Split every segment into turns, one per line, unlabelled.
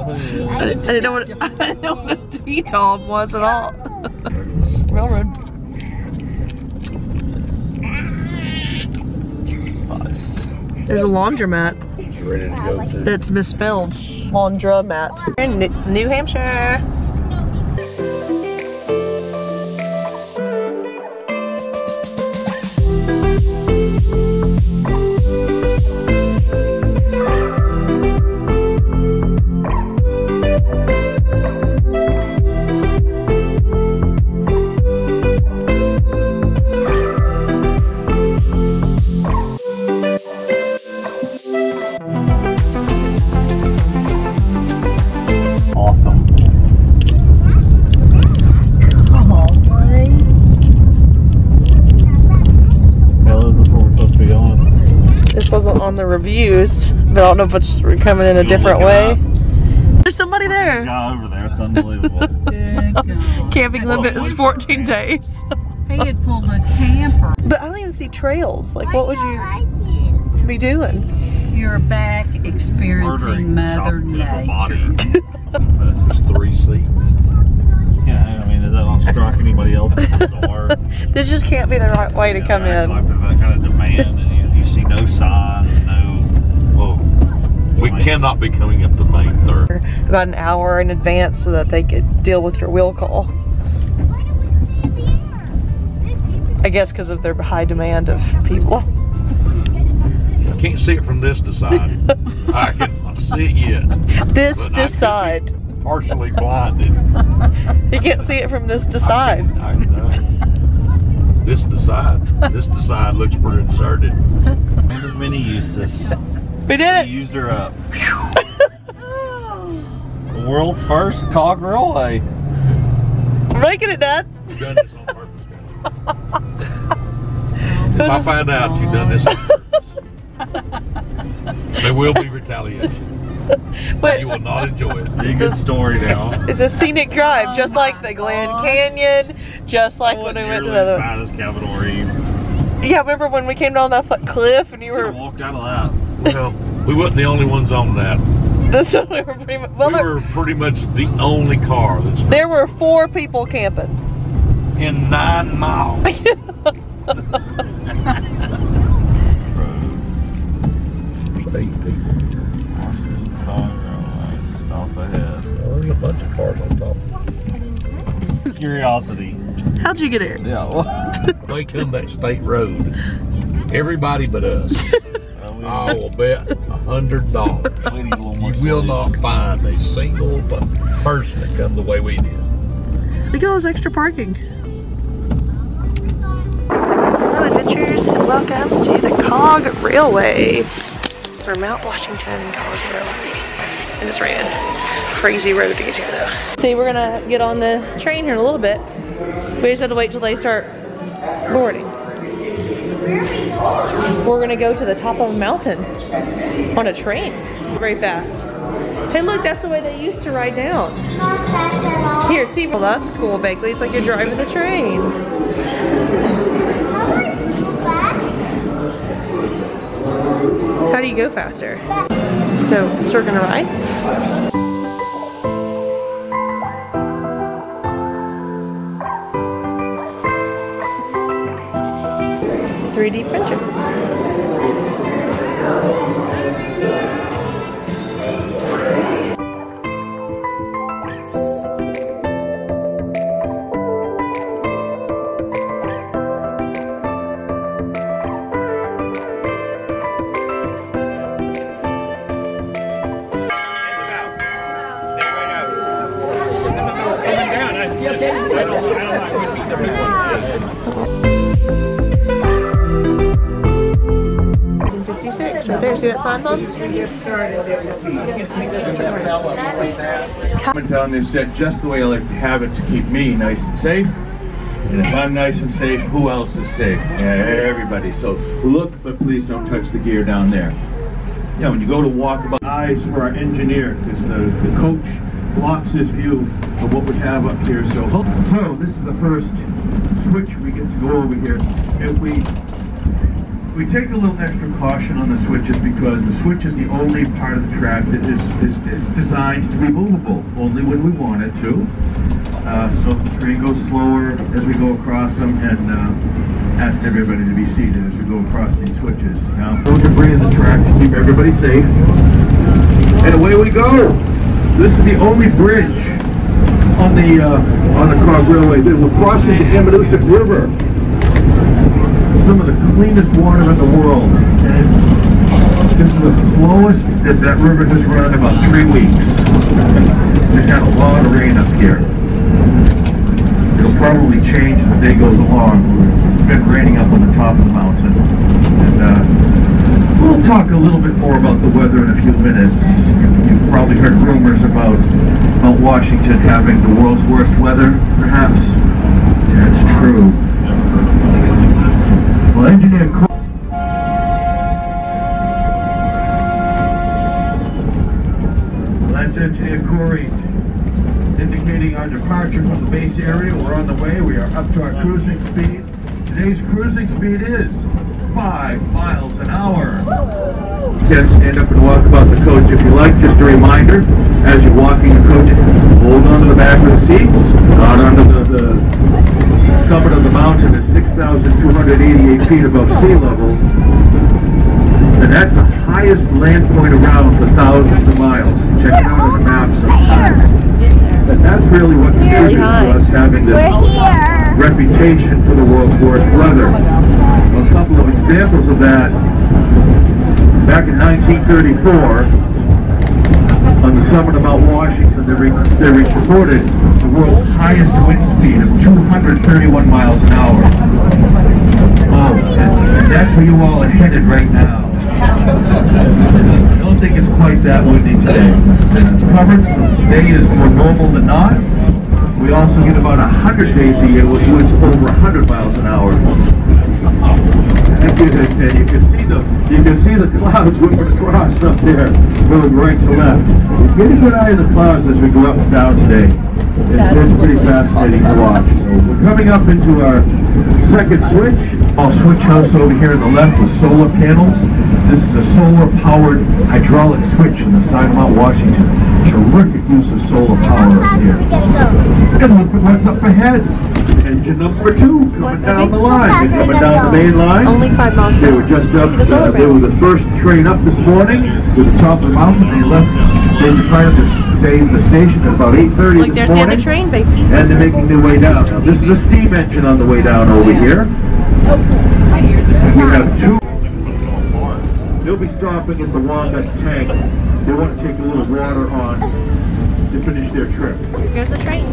I didn't know what a T-Tom was at all. Railroad. There's a laundromat.
It's ready to go to.
That's misspelled. Laundromat. We're in New Hampshire. On the reviews, but I don't know if it's just coming in a different way. There's somebody there.
Guy over there, it's unbelievable.
Camping limit is 14 days.
He had pulled a camper.
But I don't even see trails. Like, what would you be doing?
You're back experiencing Mother Nature.
There's 3 seats. Yeah, I mean, does that not strike anybody else?
This just can't be the right way to come in.
Like that kind of demand, and you see no signs, no. Well, we cannot be coming up the main third.
About an hour in advance so that they could deal with your wheel call. I guess because of their high demand of people.
I can't see it from this side. I cannot see it yet.
This side.
Partially blinded.
You can't see it from this side.
I know. This side. This side looks pretty inserted. There's many uses.
We did it.
We used her up. The world's first Cog Railway.
We're making it, Dad.
You've done this on purpose, If I find out you've done this on purpose, there will be retaliation. But you will not enjoy it. It's a good story now.
It's a scenic drive, just like the Glen Canyon, just like when we went to the other.
As Capitol Reef.
Yeah, remember when we came down that cliff and you were
walked out of that? Well, we wasn't the only ones on that.
This one we were pretty much. Well,
we were pretty much the only car that's.
There were 4 people camping.
In 9 miles. There's 8 people. Stop ahead. Well, there's a bunch of cars on top. Curiosity.
How'd you get here?
Yeah. Well, they come that state road. Everybody but us. I will bet $100. You will not find a single person that come the way we did.
Look at all this extra parking. Hello, adventurers, and welcome to the Cog Railway. Vermont, Washington, Cog Railway. And it's raining. Crazy road to get here though. See, we're gonna get on the train here in a little bit. We just have to wait till they start boarding. We're gonna go to the top of a mountain on a train. Very fast. Hey look, that's the way they used to ride down. Here, see, well that's cool, Bakley. It's like you're driving the train. How do you go faster? So we're gonna ride? 3D printer. Right there, see that sign, Mom?
Coming down is set just the way I like to have it to keep me nice and safe. And if I'm nice and safe, who else is safe? Everybody. So look, but please don't touch the gear down there. Yeah, when you go to walk about, eyes for our engineer, because the coach blocks his view of what we have up here. So this is the first switch we get to go over here. If we We take a little extra caution on the switches because the switch is the only part of the track that is designed to be movable, only when we want it to. So the train goes slower as we go across them, and asking everybody to be seated as we go across these switches. Now, no debris in the track to keep everybody safe. And away we go! This is the only bridge on the Cog Railway. We're crossing the Hampshire River. Some of the cleanest water in the world. And this is the slowest that river has run in about 3 weeks. We've had a lot of rain up here. It'll probably change as the day goes along. It's been raining up on the top of the mountain. And we'll talk a little bit more about the weather in a few minutes. You've probably heard rumors about Mount Washington having the world's worst weather, perhaps. Yeah, it's true. Well, that's Engineer Corey indicating our departure from the base area. We're on the way. We are up to our cruising speed. Today's cruising speed is 5 miles an hour. You can stand up and walk about the coach if you like. Just a reminder, as you're walking the coach, hold on to the back of the seats, not onto the summit of the mountain is 6,288 feet above sea level, and that's the highest land point around for thousands of miles. Check it out on the map sometime. And that's really what contributes to us having this reputation for the world's worst weather. A couple of examples of that. Back in 1934, on the summit of Mount Washington, they reported the world's highest wind speed of 231 miles an hour. Oh, and that's where you all are headed right now. I don't think it's quite that windy today. It's covered, so today is more normal than not. We also get about 100 days a year with winds over 100 miles an hour. And you can see the clouds whipping across up there, going right to left. Get a good eye on the clouds as we go up and down today. It's pretty fascinating to watch. So we're coming up into our second switch. Our switch house over here on the left with solar panels. This is a solar-powered hydraulic switch on the side of Mount Washington. Terrific use of solar power up here. And look at what's up ahead. Engine number 2 coming down the line. They're coming down the main line.
Only 5 miles per hour.
They were just up. They were the first train up this morning to the top of the mountain. They left. They decided to save the station at about 8:30 this morning.
Look, there's the other train, baby.
And they're making their way down. Now, this is a steam engine on the way down over here. And we have 2. They'll be stopping at the Walnut Tank. They want to take a little water on to finish their trip.
Here's the train.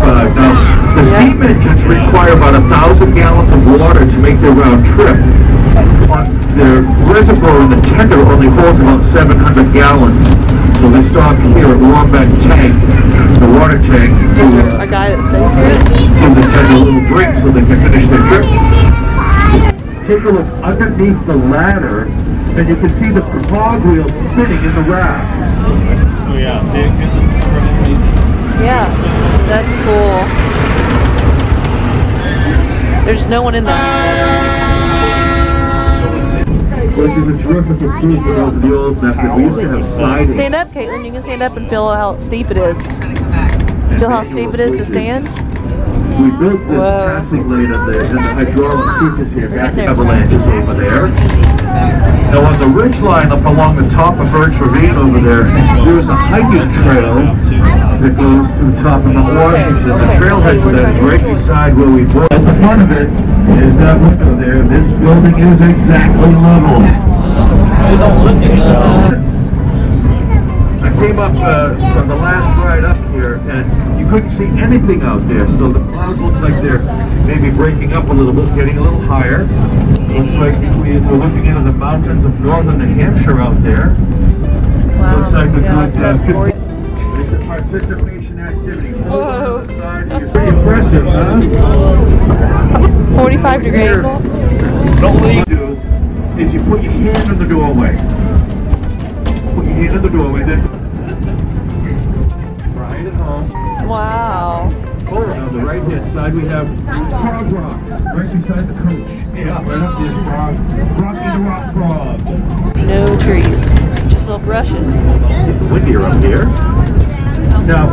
Now, the steam engines require about 1,000 gallons of water to make their round trip. Their reservoir in the tender only holds about 700 gallons. So they stop here at Wombat Tank, the water tank, to
a guy that stays here.
Give the tender a little drink so they can finish their trip. Take a look underneath the ladder, and you can see the cog wheel spinning in the rack.
Oh yeah, see it?
Yeah, that's cool. There's no one in there.
Which is a terrific improvement over the old method. We used to have siding.
Stand up, Caitlin. You can stand up and feel how steep it is. Feel how steep it is to stand?
We built this passing lane in the hydraulic switches here. Back avalanches over there. Now on the ridge line up along the top of Birch Ravine over there, there is a hiking trail that goes to the top of Mount Washington. The trailhead to that is right beside where we built. At the front of it is that window there. This building is exactly level. I came up from the last ride up here, and you couldn't see anything out there. So the clouds look like they're maybe breaking up a little bit, getting a little higher. Looks like we're looking into the mountains of northern New Hampshire out there.
Wow.
Looks like a good.
It's
a participation activity.
Whoa.
It's pretty impressive, huh?
45-degree angle.
What you do is you put your hand in the doorway. Put your hand in the doorway, then try it at home.
Wow.
Oh, and on the right-hand side we have Cog Rock, right beside the coach. Yeah, right up this rock. Rocky the Rock Frog.
No trees, just little brushes.
Windier up here. Now,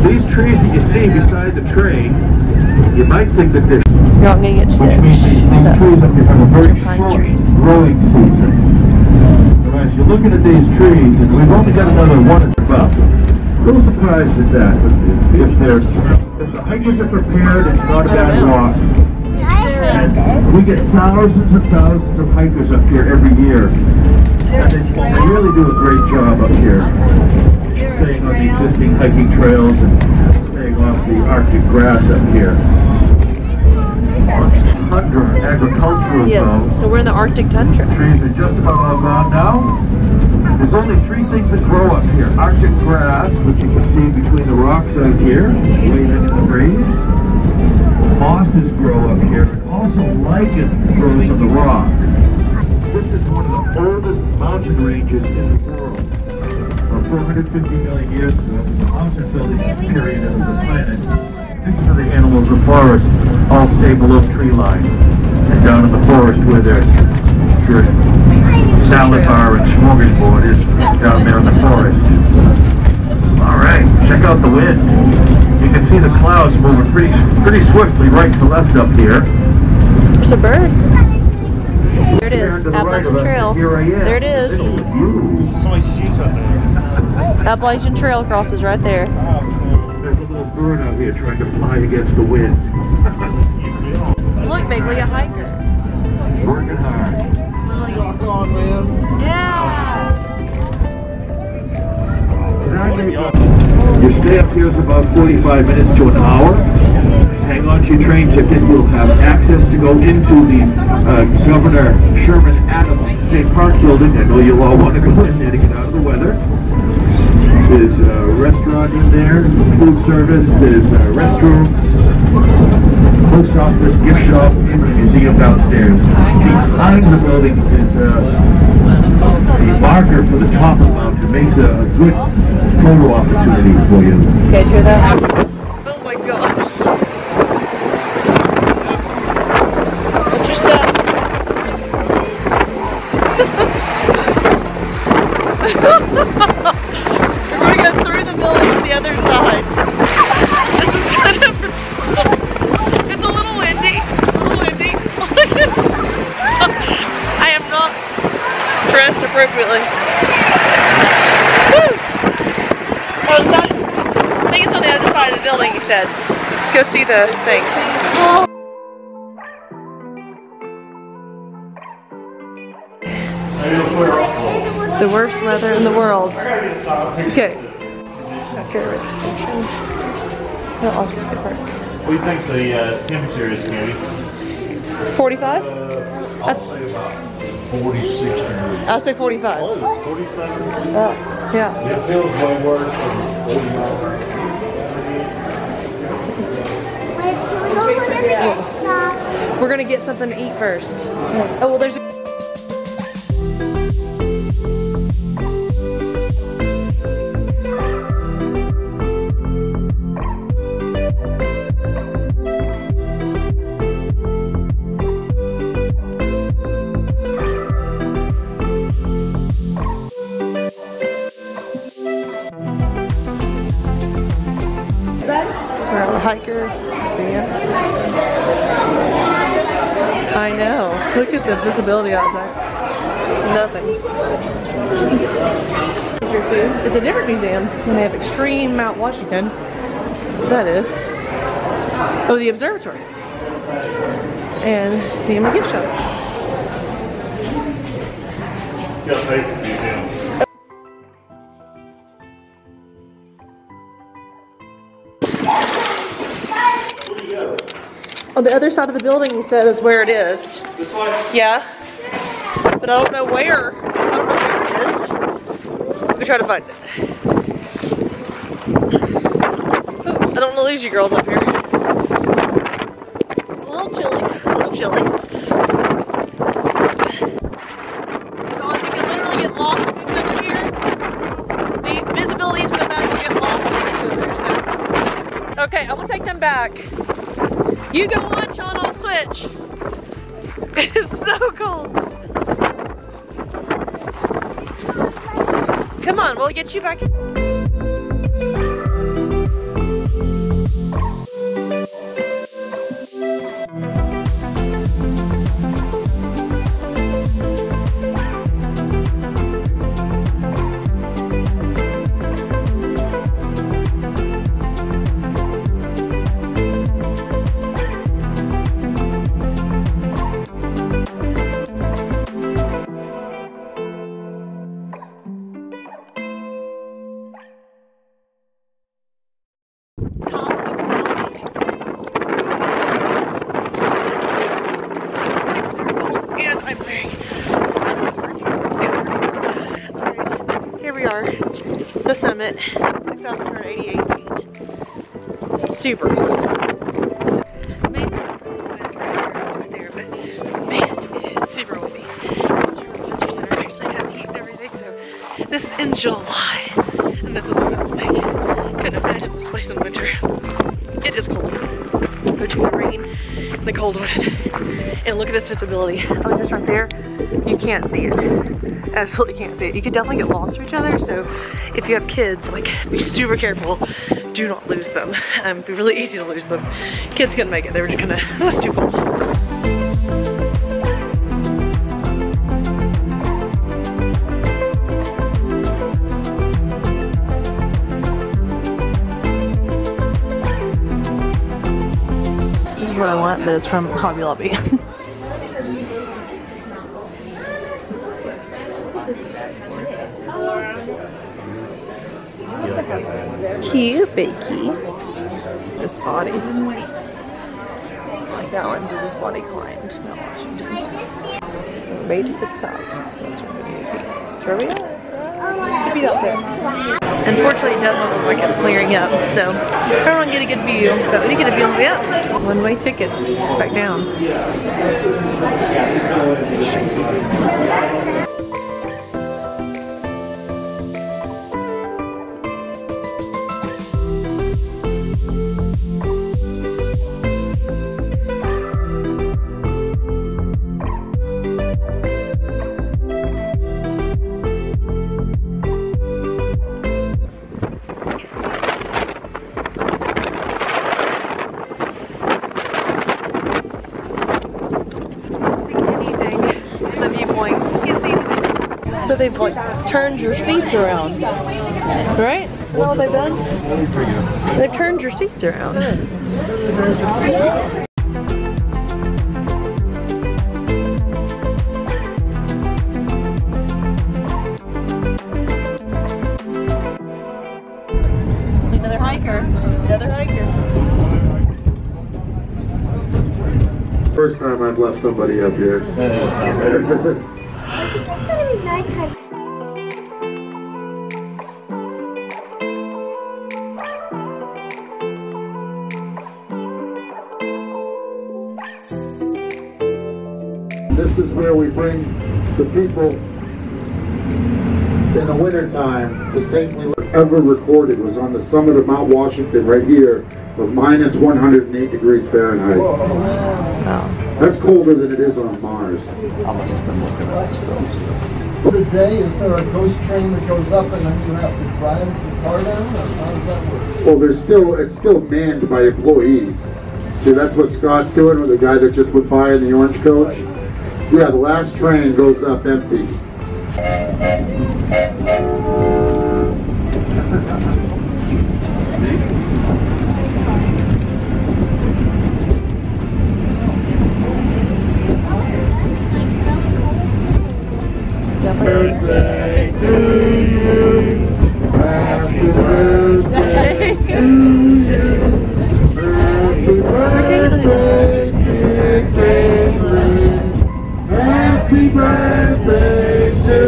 these trees that you see beside the train, you might think that they're...
You're not gonna get
Which means these trees up here have a very short growing season. But as you're looking at these trees, and we've only got another one at the top, a little surprised at that. If the hikers are prepared, it's not a bad walk. And we get thousands and thousands of hikers up here every year. And they really do a great job up here, staying on the existing hiking trails and staying off the Arctic grass up here. Tundra agricultural zone.
Yes, so we're in the Arctic tundra.
Trees are just about all gone now. There's only 3 things that grow up here. Arctic grass, which you can see between the rocks out here, waving in the breeze. Mosses grow up here, and also lichen grows on the rock. This is one of the oldest mountain ranges in the world. About 450 million years ago, it was a mountain building period of the planet. This is where the animals of the forest all stay below tree line. And down in the forest where their salad bar and smorgasbord is down there in the forest. Alright, check out the wind. You can see the clouds moving pretty swiftly right to left up here.
There's a bird. There it is, Appalachian Trail. There it is. Appalachian Trail crosses right there.
There's a little bird out here trying to fly against the wind.
Look, Bigley, a hiker.
Working hard.
Yeah!
Your stay up here is about 45 minutes to an hour. Hang on to your train ticket. You'll have access to go into the Governor Sherman Adams State Park building. I know you'll all want to go in there to get out of the weather. There's a restaurant in there, food service, there's restrooms, post office, gift shop, and the museum downstairs. Behind the building is a marker for the top of the mountain. Makes a good photo opportunity for you.
Okay, hear that? Oh my gosh. What's your step? We're going to go through the building to the other side. This is kind of... It's a little windy. I am not dressed appropriately. Woo! Oh, I think it's on the other side of the building, you said. Let's go see the thing. The worst weather in the world. Okay. After registration. No, I'll just get parked.
What do you think the temperature is, Katie?
45?
I'll say about 46 degrees.
I'll say 45.
47?
Yeah.
It feels way worse than 40 miles an hour.
We're gonna get something to eat first. Oh, well, there's a... hikers, museum. I know. Look at the visibility outside. Nothing. Your food. It's a different museum. And they have Extreme Mount Washington. That is. Oh, the observatory. And museum and gift shop.
You gotta pay for the museum.
On the other side of the building, you said, is where it is.
This way?
Yeah. But I don't know where. I don't know where it is. Let me try to find it. Ooh, I don't want to lose you girls up here. It's a little chilly. It's a little chilly. John, we can literally get lost with each other here. The visibility is so bad we get lost with each other, so. Okay, I'm gonna take them back. You go on, Sean, I'll switch. It is so cold. Come on, we'll get you back. The summit, 6,288 feet. Super cool. Amazing. Right there, but man, it is super windy. Monsters that are actually have heat and everything. So this is in July, and this is what it's like. Couldn't imagine this place in winter. It is cold. Between the rain and the cold wind. And look at this visibility. Oh, just right there, you can't see it. Absolutely can't see it. You could definitely get lost to each other, so if you have kids, like, be super careful. Do not lose them. It'd be really easy to lose them. Kids couldn't make it. They were just gonna, oh, it's too cold. This is what I want, but it's from Hobby Lobby. Cute, bakey. This body. Like that one's in this body climbed. Mount Washington. Way to the top. That's where we are. To be up there. Unfortunately, it does not look like it's clearing up, so I don't get a good view, but we did get a view on the way up. One-way tickets back down. So they've like turned your seats around, right? Is that what they've done? They've turned your seats around. Another hiker. Another hiker.
First time I've left somebody up here. This is where we bring the people in the wintertime to safely ever recorded was on the summit of Mount Washington right here of minus 108 degrees Fahrenheit. Wow. That's colder than it is on Mars.
I must have been looking at this.
For the day, is there a ghost train that goes up and then you have to drive the car down, or how does that work?
Well, it's still manned by employees. See, that's what Scott's doing with the guy that just went by in the orange coach. Yeah, the last train goes up empty. Birthday to you. Happy birthday to you. Happy birthday, dear Kayla. Happy birthday to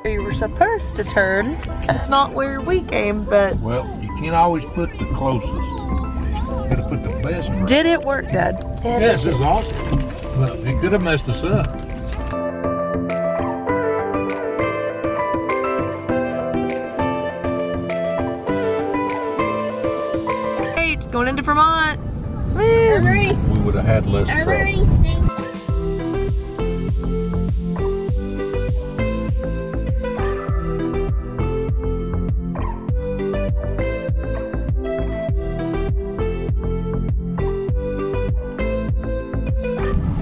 you.
You were supposed to turn. It's not where we came, but
Well, you can't always put the closest. You gotta put the best right.
did it work, Dad?
Yes, it's awesome. Well, it could have messed us up.
to Vermont.
Are
Woo.
there any,
We would have had less
are there
trouble.
any snakes?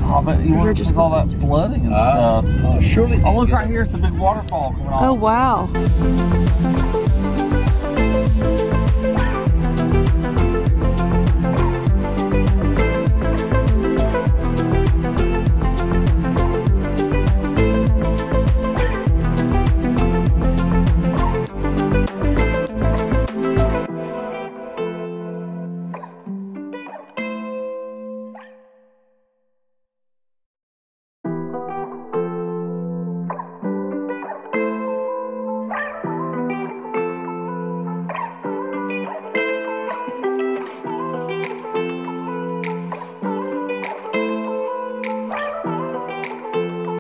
I bet you wonder if all that flooding and stuff.
Surely.
Oh, look right here, it's the big waterfall coming off.
Oh wow.